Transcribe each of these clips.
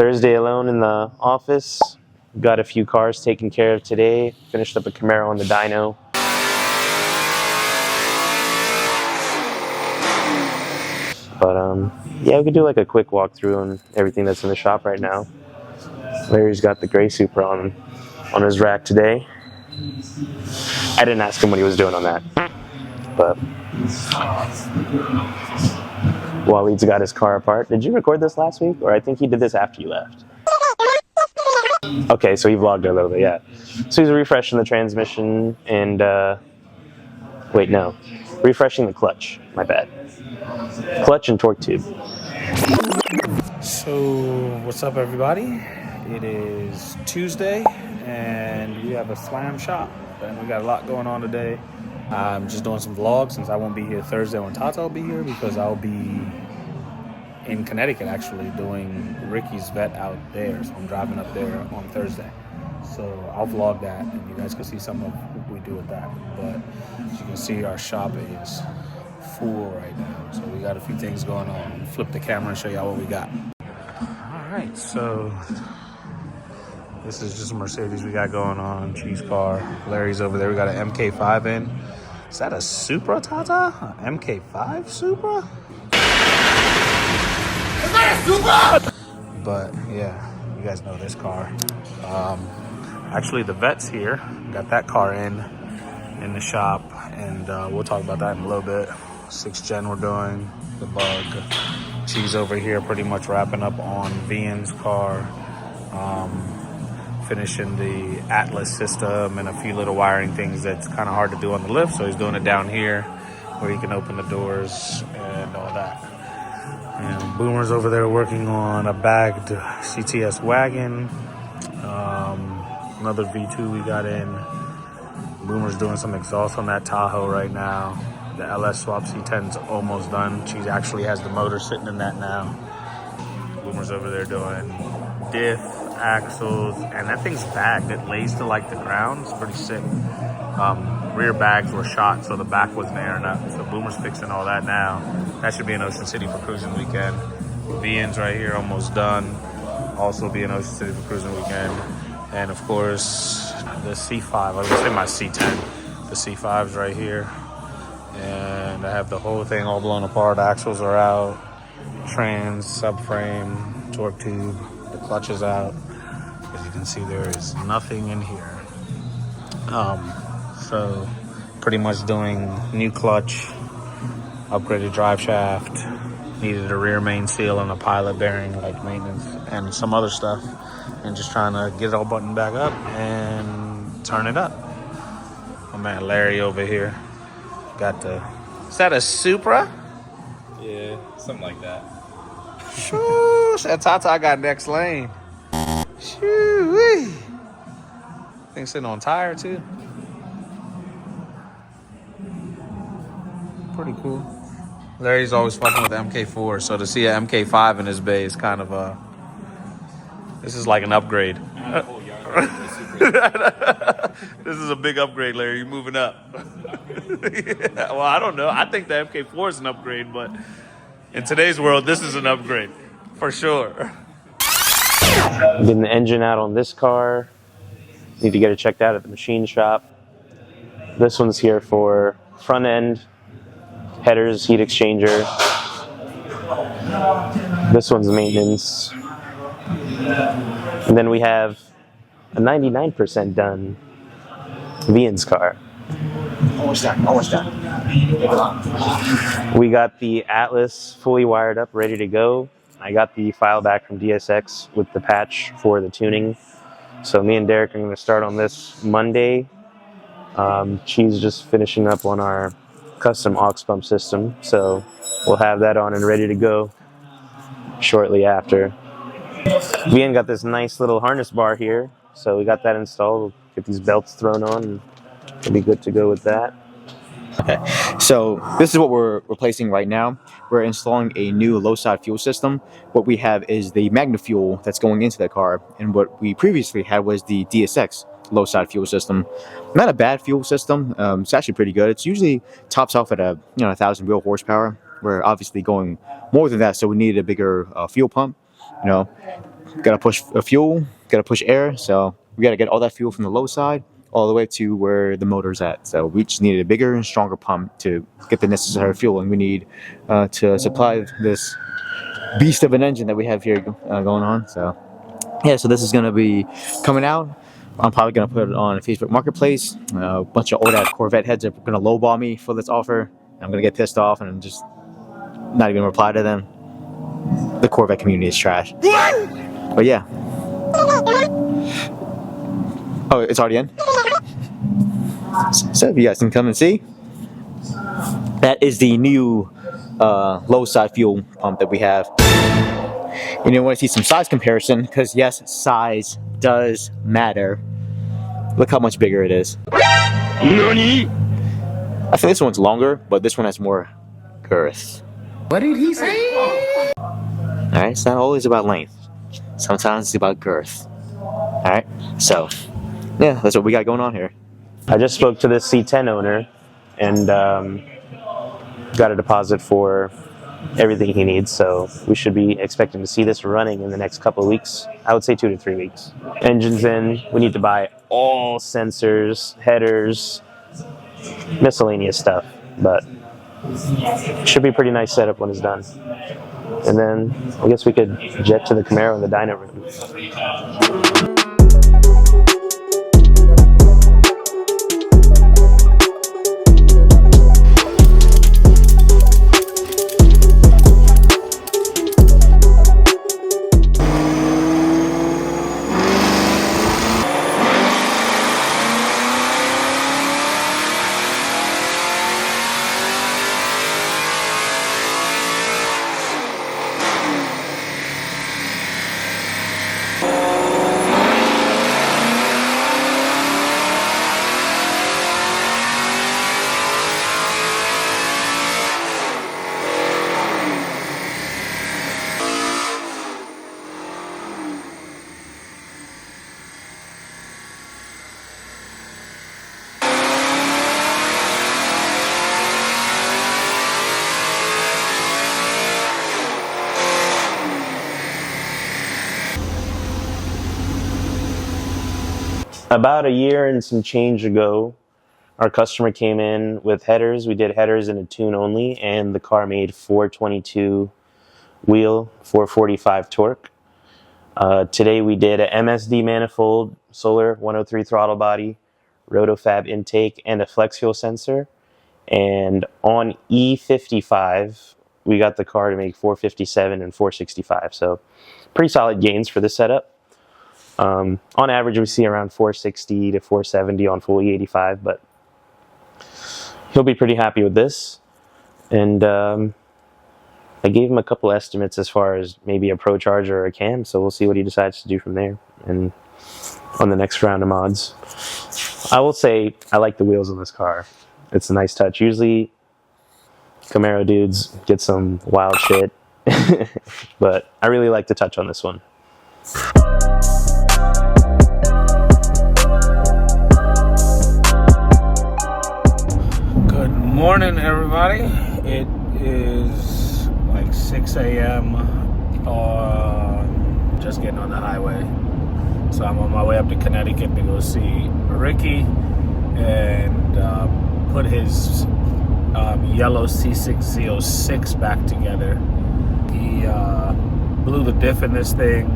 Thursday alone in the office. Got a few cars taken care of today. Finished up a Camero on the dyno. But yeah, we could do like a quick walkthrough on everything that's in the shop right now. Larry's got the gray Supra on his rack today. I didn't ask him what he was doing on that, but Walid's got his car apart. Did you record this last week, or I think he did this after you left? Okay, so he vlogged it a little bit, yeah. So he's refreshing the transmission and wait, no, refreshing the clutch. My bad. Clutch and torque tube. So what's up, everybody? It is Tuesday and we have a slam shop and we got a lot going on today. I'm just doing some vlogs since I won't be here Thursday when Tata will be here, because I'll be in Connecticut actually doing Ricky's vet out there. So I'm driving up there on Thursday. So I'll vlog that and you guys can see some of what we do with that. But as you can see, our shop is full right now. So we got a few things going on. Flip the camera and show y'all what we got. All right, so this is just a Mercedes we got going on, cheese car. Larry's over there. We got an MK5 in. Is that a Supra, Tata? An MK5 Supra? Is that a Supra? But yeah, you guys know this car. Actually, the vet's here. Got that car in the shop, and we'll talk about that in a little bit. 6th gen we're doing, the bug. Cheese over here pretty much wrapping up on Vian's car. Finishing the Atlas system and a few little wiring things that's kind of hard to do on the lift, so he's doing it down here where he can open the doors and all that. And Boomer's over there working on a bagged CTS wagon. Another V2 we got in. Boomer's doing some exhaust on that Tahoe right now. The LS swap C10's almost done. She actually has the motor sitting in that now. Boomer's over there doing diff, axles, and that thing's bagged. It lays to like the ground. It's pretty sick. Rear bags were shot, so the back wasn't airing up. So Boomer's fixing all that now. That should be in Ocean City for cruising weekend. VN's right here, almost done. Also be in Ocean City for cruising weekend. And of course, the C5. I was gonna say my C10. The C5's right here. And I have the whole thing all blown apart. Axles are out. Trans, subframe, torque tube. The clutch is out. As you can see, there is nothing in here. So pretty much doing new clutch, upgraded drive shaft, needed a rear main seal and a pilot bearing, like maintenance, and some other stuff, and just trying to get it all buttoned back up and turn it up. My man Larry over here got the, is that a Supra? Yeah, something like that. Shoo, that Tata got next lane. Shoo-wee. Thing sitting on tire too. Pretty cool. Larry's always fucking with the MK4, so to see an MK5 in his bay is kind of a, this is like an upgrade. This is a big upgrade, Larry. You're moving up. Yeah, well, I don't know. I think the MK4 is an upgrade, but in today's world, this is an upgrade for sure. Getting the engine out on this car. Need to get it checked out at the machine shop. This one's here for front end, headers, heat exchanger. This one's maintenance. And then we have a 99% done Vian's car. Almost done. We got the Atlas fully wired up, ready to go. I got the file back from DSX with the patch for the tuning. So me and Derek are going to start on this Monday. She's just finishing up on our custom aux pump system. So we'll have that on and ready to go shortly after. Vian got this nice little harness bar here. So we got that installed. We'll get these belts thrown on and we'll be good to go with that. Okay, so this is what we're replacing right now. We're installing a new low-side fuel system. What we have is the Magna fuel that's going into the car, and what we previously had was the DSX low-side fuel system. Not a bad fuel system. It's actually pretty good. It's usually tops off at 1,000 real horsepower. We're obviously going more than that, so we needed a bigger fuel pump. gotta push fuel, gotta push air. So we gotta get all that fuel from the low side all the way to where the motor's at. So we just needed a bigger and stronger pump to get the necessary fuel, and we need to supply this beast of an engine that we have here going on. So yeah, so this is gonna be coming out. I'm probably gonna put it on Facebook Marketplace. A bunch of old ass Corvette heads are gonna lowball me for this offer. I'm gonna get pissed off and just not even reply to them. The Corvette community is trash. But yeah. Oh, it's already in? So if you guys can come and see, that is the new low side fuel pump that we have. And you want to see some size comparison, because yes, size does matter. Look how much bigger it is. NANI? I think this one's longer, but this one has more girth. What did he say? Alright, it's not always about length. Sometimes it's about girth. Alright, so yeah, that's what we got going on here. I just spoke to this C10 owner and got a deposit for everything he needs, so we should be expecting to see this running in the next couple of weeks. I would say 2 to 3 weeks. Engine's in. We need to buy all sensors, headers, miscellaneous stuff, but it should be a pretty nice setup when it's done. And then I guess we could jet to the Camero in the dyno room. About a year and some change ago, our customer came in with headers. We did headers in a tune only, and the car made 422 wheel, 445 torque. Today we did a MSD manifold, solar 103 throttle body, rotofab intake, and a flex fuel sensor. And on E55, we got the car to make 457 and 465. So pretty solid gains for this setup. On average, we see around 460 to 470 on full E85, but he'll be pretty happy with this. And I gave him a couple estimates as far as maybe a Pro Charger or a cam, so we'll see what he decides to do from there and on the next round of mods. I will say I like the wheels on this car. It's a nice touch. Usually Camero dudes get some wild shit, but I really like the touch on this one. Good morning, everybody. It is like 6 a.m. Just getting on the highway. So I'm on my way up to Connecticut to go see Ricky and put his yellow C6Z06 back together. He blew the diff in this thing,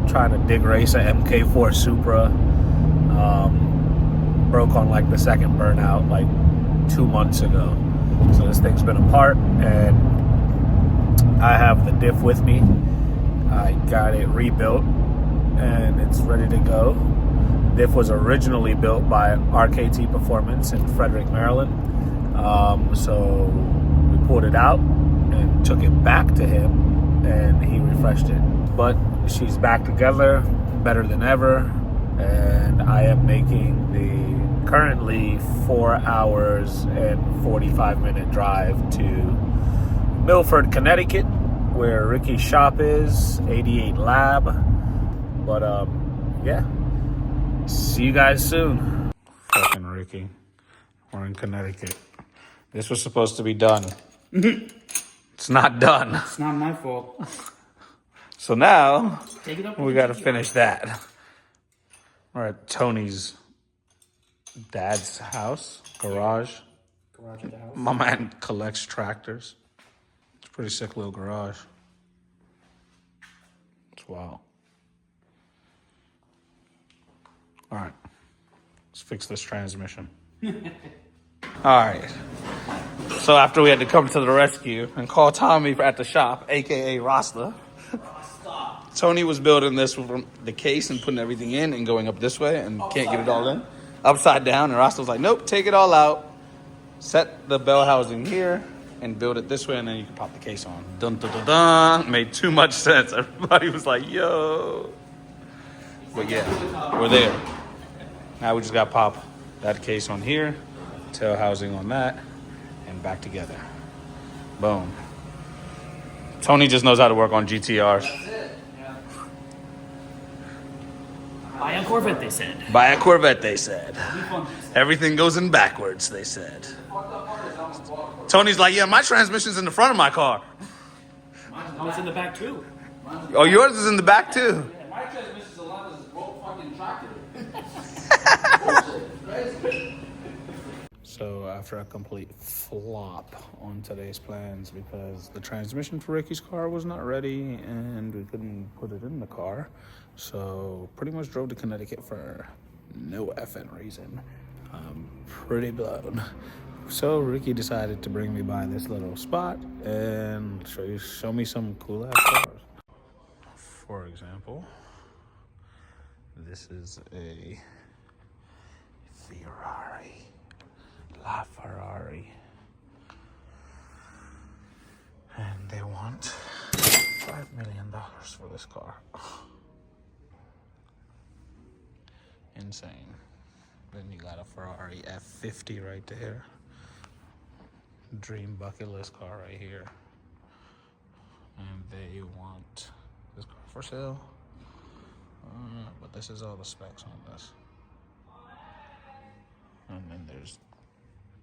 trying to dig race a MK4 Supra. Broke on like the second burnout like 2 months ago. So this thing's been apart, and I have the diff with me. I got it rebuilt and it's ready to go. Diff was originally built by RKT Performance in Frederick, Maryland. So we pulled it out and took it back to him, and he refreshed it. But she's back together, better than ever, and I am making the currently 4 hours and 45-minute drive to Milford, Connecticut, where Ricky's shop is, 88 Lab. But yeah, see you guys soon. Fucking Ricky, we're in Connecticut. This was supposed to be done. It's not done. It's not my fault. So now Take it up we with got the to GTR. finish that. We're at Tony's dad's house, garage. Garage at the house. My man collects tractors. It's a pretty sick little garage. It's wild. All right, let's fix this transmission. All right. So after we had to come to the rescue and call Tommy at the shop, aka Rasta, Tony was building this with the case and putting everything in and going up this way and can't get it all in. Upside down, and Rasta was like, nope, take it all out, set the bell housing here, and build it this way, and then you can pop the case on. Dun dun dun dun. Made too much sense. Everybody was like, yo. But yeah, we're there. Now we just got to pop that case on here, tail housing on that, and back together. Boom. Tony just knows how to work on GTRs. Buy a Corvette, they said. Buy a Corvette, they said. Everything goes in backwards, they said. Tony's like, yeah, my transmission's in the front of my car. No, it's in the back too. Oh, yours is in the back too. My transmission's a lot of this broke fucking tractor. So after a complete flop on today's plans because the transmission for Ricky's car was not ready and we couldn't put it in the car, so pretty much drove to Connecticut for no effing reason. Pretty blown. So Ricky decided to bring me by this little spot and show me some cool ass cars. For example, this is a Ferrari. La Ferrari. And they want $5 million for this car. Insane. Then you got a Ferrari F50 right there. Dream bucket list car right here. And they want this car for sale. But this is all the specs on this. And then there's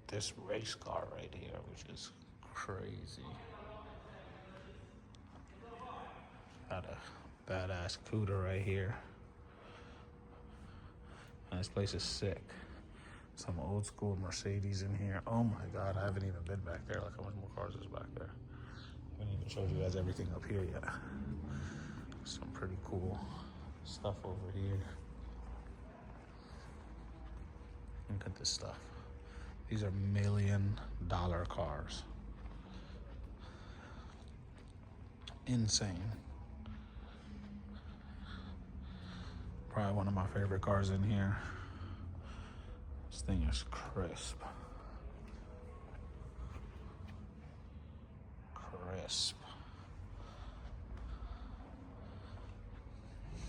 this race car right here, which is crazy. Got a badass Cuda right here. And this place is sick. Some old school Mercedes in here. Oh my God, I haven't even been back there. Like how much more cars is back there? I haven't even showed you guys everything up here yet. Some pretty cool stuff over here. Look at this stuff. These are $1 million cars. Insane. Probably one of my favorite cars in here. This thing is crisp. Crisp.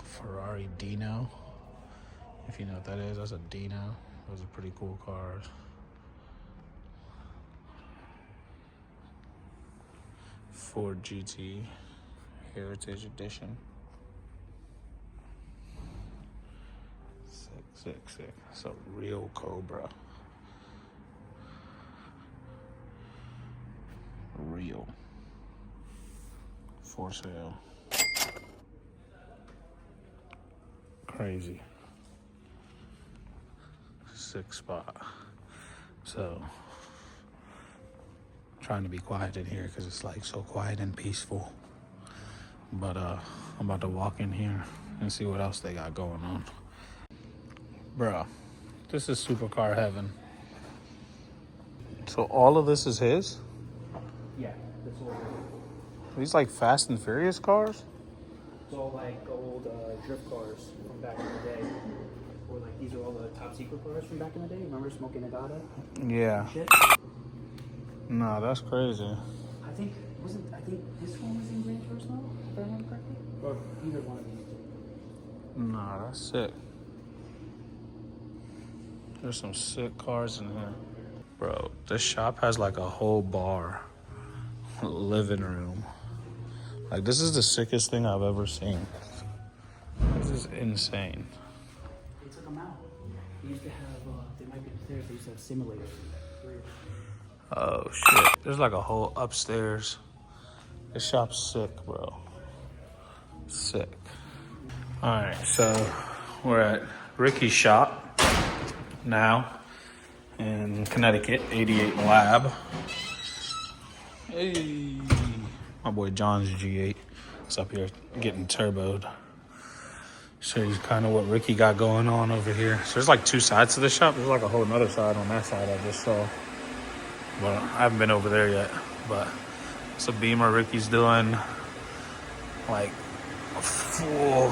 Ferrari Dyno. If you know what that is, that's a Dyno. Those are pretty cool cars. Ford GT Heritage Edition. Sick. It's a real Cobra. Real. For sale. Crazy. Sick spot. So, trying to be quiet in here because it's like so quiet and peaceful. But I'm about to walk in here and see what else they got going on. Bruh, this is supercar heaven. So all of this is his? Yeah, that's all. These like Fast and Furious cars? It's all like old drift cars from back in the day. Or like these are all the top secret cars from back in the day. Remember Smoking Nevada? Yeah. Shit. No, that's crazy. I think this one was in Gran Turismo, if I remember correctly. Or either one of these two. No, that's sick. There's some sick cars in here. Bro, this shop has like a whole bar, living room. Like this is the sickest thing I've ever seen. This is insane. They took them out. They used to have, they might be upstairs, they used to have simulators. Oh shit. There's like a whole upstairs. This shop's sick, bro. Sick. All right, so we're at Ricky's shop now in Connecticut, 88 Lab. Hey, my boy John's G8 is up here getting turboed. Show you kind of what Ricky got going on over here. So there's like two sides to the shop. There's like a whole nother side on that side I just saw. But I haven't been over there yet. But it's a Beamer Ricky's doing, like a full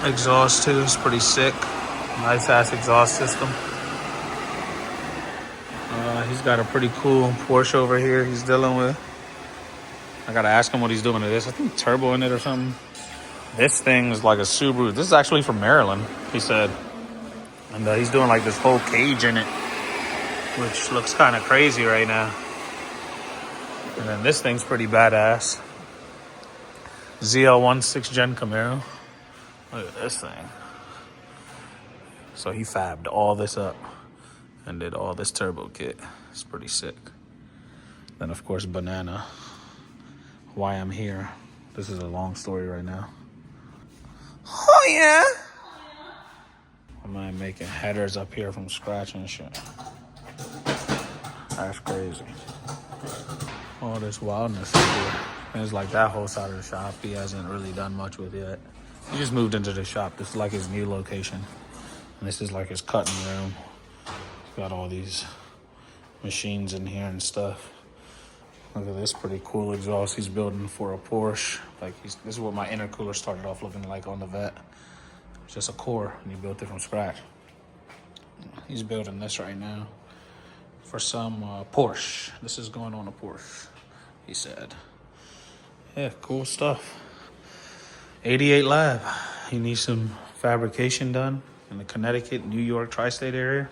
exhaust too. It's pretty sick. Nice ass exhaust system. He's got a pretty cool Porsche over here he's dealing with. I gotta ask him what he's doing to this. I think turbo in it or something. This thing is like a Subaru. This is actually from Maryland, he said. And he's doing like this whole cage in it, which looks kind of crazy right now. And then this thing's pretty badass. ZL1 6th Gen Camero. Look at this thing. So he fabbed all this up and did all this turbo kit. It's pretty sick. Then of course Banana. Why I'm here. This is a long story right now. Oh yeah. I'm making headers up here from scratch and shit. That's crazy. All this wildness up here. And it's like that whole side of the shop he hasn't really done much with yet. He just moved into the shop. This is like his new location. And this is like his cutting room. He's got all these machines in here and stuff. Look at this pretty cool exhaust he's building for a Porsche. Like this is what my intercooler started off looking like on the Vet. It's just a core, and he built it from scratch. He's building this right now for some Porsche. This is going on a Porsche, he said. Yeah, cool stuff. 88 Lab. He needs some fabrication done in the Connecticut, New York, tri-state area.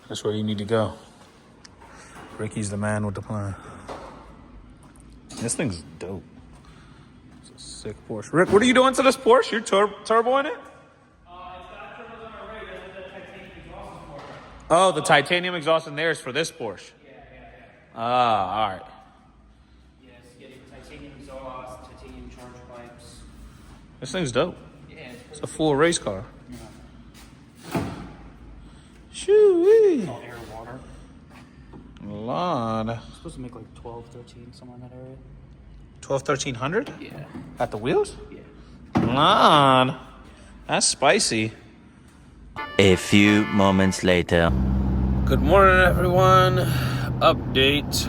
That's where you need to go. Ricky's the man with the plan. This thing's dope. It's a sick Porsche. Rick, what are you doing to this Porsche? You're turboing it? It's got turbos on our rig. That's the titanium exhaust for it. Oh, the titanium exhaust in there is for this Porsche. Yeah. Ah, all right. Yeah, it's getting titanium exhaust, titanium charge pipes. This thing's dope. Yeah, It's a full race car. Yeah. Shoo-wee. All air, water. Lord. It's supposed to make like 12, 13, somewhere in that area. 1300 Yeah. at the wheels? Yeah. Lord. That's spicy. A few moments later. Good morning, everyone. Update.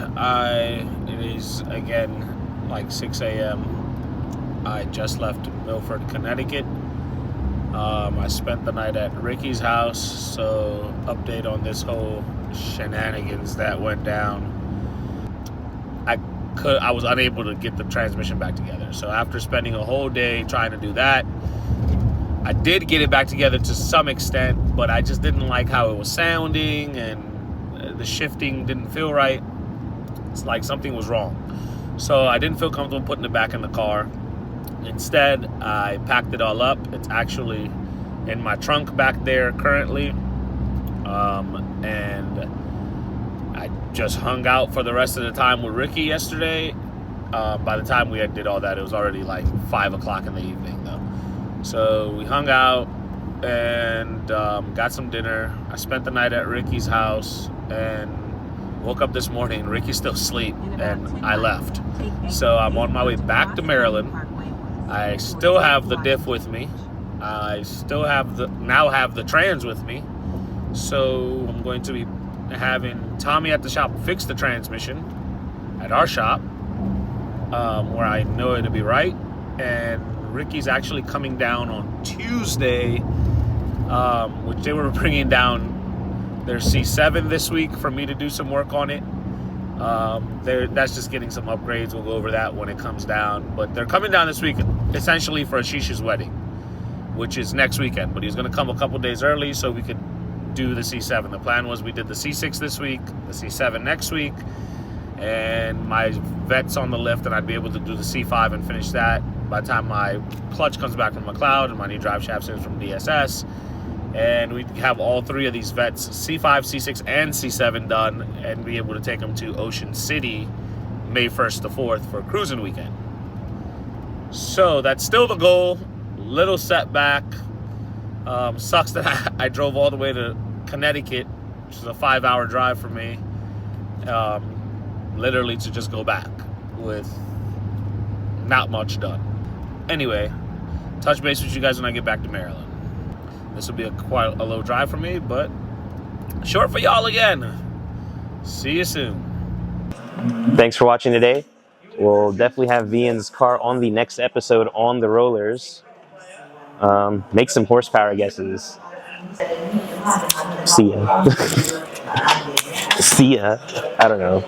It is again like 6 a.m. I just left Milford, Connecticut. I spent the night at Ricky's house, so update on this whole shenanigans that went down. I was unable to get the transmission back together. So after spending a whole day trying to do that, I did get it back together to some extent, but I just didn't like how it was sounding, and the shifting didn't feel right. It's like something was wrong. So I didn't feel comfortable putting it back in the car. Instead, I packed it all up. It's actually in my trunk back there currently. And I just hung out for the rest of the time with Ricky yesterday. By the time we did all that, it was already like 5 o'clock in the evening though. So we hung out and got some dinner. I spent the night at Ricky's house and woke up this morning. Ricky's still asleep and I left. So I'm on my way back to Maryland. I still have the diff with me. I still have the trans with me. So I'm going to be having Tommy at the shop fix the transmission at our shop, where I know it'll be right. And Ricky's actually coming down on Tuesday, which they were bringing down their C7 this week for me to do some work on it. That's just getting some upgrades. We'll go over that when it comes down. But they're coming down this week essentially for Ashisha's wedding, which is next weekend. But he's going to come a couple days early so we could do the C7. The plan was we did the C6 this week, the C7 next week, and my vet's on the lift, and I'd be able to do the C5 and finish that by the time my clutch comes back from McLeod and my new drive shafts in from DSS. And we have all three of these vets, C5, C6, and C7 done, and be able to take them to Ocean City May 1st to 4th for cruising weekend. So that's still the goal. Little setback. Sucks that I drove all the way to Connecticut, which is a 5-hour drive for me, literally to just go back with not much done. Anyway, touch base with you guys when I get back to Maryland. This will be quite a low drive for me, but short for y'all again. See you soon. Thanks for watching today. We'll definitely have Vian's car on the next episode on the rollers. Make some horsepower guesses. See ya. See ya. I don't know.